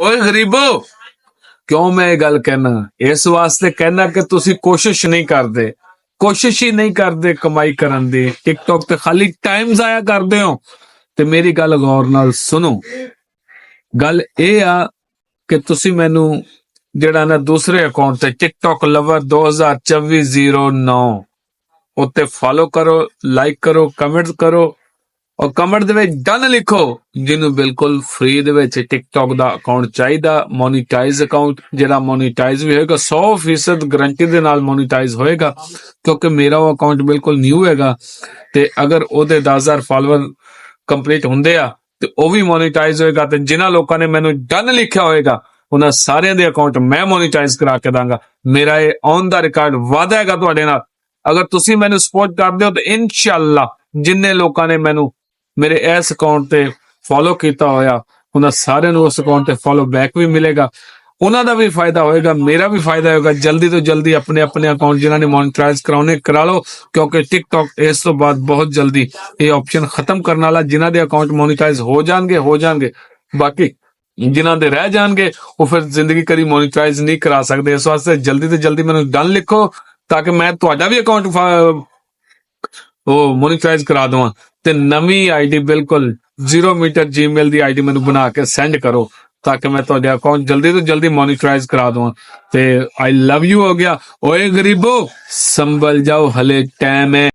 ਓਏ ਗਰੀਬੋ, ਕਿਉਂ ਮੈਂ ਇਹ ਗੱਲ ਕਹਿਣਾ? ਇਸ ਵਾਸਤੇ ਕਹਿਣਾ ਕਿ ਤੁਸੀਂ ਕੋਸ਼ਿਸ਼ ਨਹੀਂ ਕਰਦੇ, ਕੋਸ਼ਿਸ਼ ਹੀ ਨਹੀਂ ਕਰਦੇ ਕਮਾਈ ਕਰਨ ਦੀ। ਟਿਕਟੌਕ ਤੇ ਖਾਲੀ ਟਾਈਮ ਜ਼ਾਇਆ ਕਰਦੇ ਹੋ। ਤੇ ਮੇਰੀ ਗੱਲ ਗੌਰ ਨਾਲ ਸੁਣੋ। ਗੱਲ ਇਹ ਆ ਕਿ ਤੁਸੀਂ ਮੈਨੂੰ ਜਿਹੜਾ ਨਾ ਦੂਸਰੇ ਅਕਾਊਂਟ ਤੇ ਟਿਕਟੌਕ ਲਵਰ 202409 ਉੱਤੇ ਫॉलो करो, लाइक करो, कमेंट करो और कमेंट ਦੇ ਵਿੱਚ ਡਨ ਲਿਖੋ ਜਿਹਨੂੰ ਬਿਲਕੁਲ ਫ੍ਰੀ ਦੇ ਵਿੱਚ ਟਿਕਟੌਕ ਦਾ ਅਕਾਊਂਟ ਚਾਹੀਦਾ, ਮੋਨੀਟਾਈਜ਼ ਅਕਾਊਂਟ ਜਿਹੜਾ ਮੋਨੀਟਾਈਜ਼ ਵੀ ਹੋਏਗਾ 100% ਗਾਰੰਟੀ ਦੇ ਨਾਲ ਮੋਨੀਟਾਈਜ਼ ਹੋਏਗਾ ਕਿਉਂਕਿ ਮੇਰਾ ਉਹ ਅਕਾਊਂਟ ਬਿਲਕੁਲ ਨਿਊ ਹੈਗਾ ਤੇ ਅਗਰ ਉਹਦੇ 10000 ਫਾਲੋਅਰ ਕੰਪਲੀਟ ਹੁੰਦੇ ਆ ਤੇ ਉਹ ਵੀ ਮੋਨੀਟਾਈਜ਼ ਹੋਏਗਾ ਤੇ ਜਿਨ੍ਹਾਂ ਲੋਕਾਂ ਨੇ ਮੈਨੂੰ ਡਨ ਲਿਖਿਆ ਹੋਏਗਾ ਉਹਨਾਂ ਸਾਰਿਆਂ ਦੇ ਅਕਾਊਂਟ ਮੈਂ ਮੋਨੀਟਾਈਜ਼ ਕਰਾ ਕੇ ਦਾਂਗਾ। ਮੇਰਾ ਇਹ ਔਨ ਦਾ ਰਿਕਾਰਡ ਵਾਅਦਾ ਹੈਗਾ ਤੁਹਾਡੇ ਨਾਲ। ਅਗਰ ਤੁਸੀਂ ਮੈਨੂੰ ਸਪੋਰਟ ਕਰਦੇ ਹੋ ਤਾਂ ਇਨਸ਼ਾਅੱਲਾ ਜਿੰਨੇ ਲੋਕਾਂ ਨੇ ਮੈਨੂੰ ਮੇਰੇ ਇਸ ਅਕਾਊਂਟ ਤੇ ਫੋਲੋ ਕੀਤਾ ਹੋਇਆ ਉਹਨਾਂ ਸਾਰਿਆਂ ਨੂੰ ਉਸ ਅਕਾਊਂਟ ਤੇ ਫੋਲੋ ਬੈਕ ਵੀ ਮਿਲੇਗਾ। ਉਹਨਾਂ ਦਾ ਵੀ ਫਾਇਦਾ ਹੋਏਗਾ, ਮੇਰਾ ਵੀ ਫਾਇਦਾ ਹੋਏਗਾ। ਜਲਦੀ ਤੋਂ ਜਲਦੀ ਆਪਣੇ ਆਪਣੇ ਅਕਾਊਂਟ ਜਿਨ੍ਹਾਂ ਨੇ ਮੋਨੀਟਾਈਜ਼ ਕਰਾਉਣੇ ਕਰਾ ਲਓ ਕਿਉਂਕਿ ਟਿਕਟੌਕ ਇਸ ਤੋਂ ਬਾਅਦ ਬਹੁਤ ਜਲਦੀ ਇਹ ਆਪਸ਼ਨ ਖਤਮ ਕਰਨ ਵਾਲਾ। ਜਿਨ੍ਹਾਂ ਦੇ ਅਕਾਊਂਟ ਮੋਨੀਟਾਈਜ਼ ਹੋ ਜਾਣਗੇ, ਬਾਕੀ ਜਿਨ੍ਹਾਂ ਦੇ ਰਹਿ ਜਾਣਗੇ ਉਹ ਫਿਰ ਜ਼ਿੰਦਗੀ ਕਦੀ ਮੋਨੀਟਾਈਜ਼ ਨਹੀਂ ਕਰਾ ਸਕਦੇ। ਇਸ ਵਾਸਤੇ ਜਲਦੀ ਤੋਂ ਜਲਦੀ ਮੈਨੂੰ ਡਨ ਲਿਖੋ ਤਾਂ ਕਿ ਮੈਂ ਤੁਹਾਡਾ ਵੀ ਅਕਾਊਂਟ ਉਹ ਮੋਨੀਟਾਈਜ਼ ਕਰਾ ਦਵਾਂ ਤੇ ਨਵੀਂ ਆਈਡੀ ਬਿਲਕੁਲ 0 ਮੀਟਰ ਜੀਮੇਲ ਦੀ ਆਈਡੀ ਮੈਨੂੰ ਬਣਾ ਕੇ ਸੈਂਡ ਕਰੋ ਤਾਂ ਕਿ ਮੈਂ ਤੁਹਾਡੇ ਅਕਾਊਂਟ ਜਲਦੀ ਤੋਂ ਜਲਦੀ ਮੋਨੀਟਾਈਜ਼ ਕਰਾ ਦਵਾਂ। ਤੇ ਆਈ ਲਵ ਯੂ ਹੋ ਗਿਆ। ਓਏ ਗਰੀਬੋ, ਸੰਭਲ ਜਾਓ, ਹਲੇ ਟਾਈਮ ਹੈ।